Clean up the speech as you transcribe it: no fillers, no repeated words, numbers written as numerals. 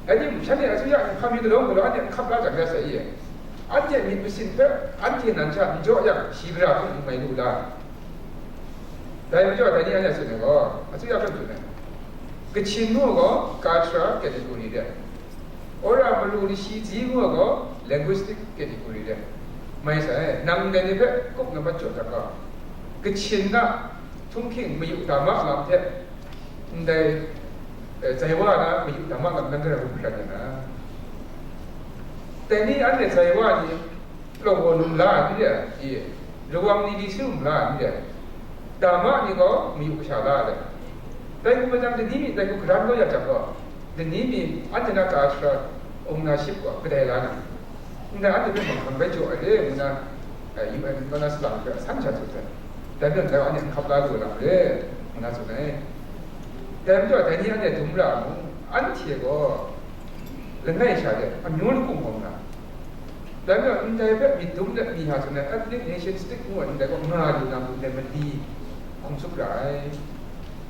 아니 자네 아주야 파미들어 뭐 아니 갑라자 그래서 이 안제 미신데 안제 난자 미조야 시그라 그 마이루라 다이미조 다니 아니야 쓰는 거 아주야 그러네 그 친구가 가트라 캐테고리래 오라 블루리 시지고가 linguistic category래 마이사에 남대니 꼭 넘어 줬다가 그 친구가 통킹 미유다마 남태 근데 자이와나 미유다마 남는 그러잖아แต่นี่อันเนี่ยใส่ว่านี่เราวนลุมลาเนี่ยอีระวังนี่ดิซึ่งลาเนี่ยดามะนี่ก็มีอุปชาลาเลยแต่กูประจำเดี๋ยวนี้มีแต่กูครั้งก็อยากจับก็เดี๋ยวนี้มีอันจะนักอาชาองค์นาชิบก็ได้แล้วนะแต่อันจะเป็นของคนไปจ่อยเลยมันนะยูเอ็นมันน่าสลับกันสั้นชัดสุดเลยแต่เรื่องแต่อันนี้ขับลาดูหลังเลยมันน่าสนใจแต่ไม่จ่อยแต่นี่อันเนี่ยทุ่มละอันเที่ยก็เรื่องง่ายใช่ไหมอันนู้นกูมองนะแต่เมื่ออินเดียแบบมีตุ้มเนี่ยมีหาส่วนเนี่ยแอปพลิเคชันสติ๊กหัวอินเดียก็ง่ายอยู่นะมันดีคงสุขหลาย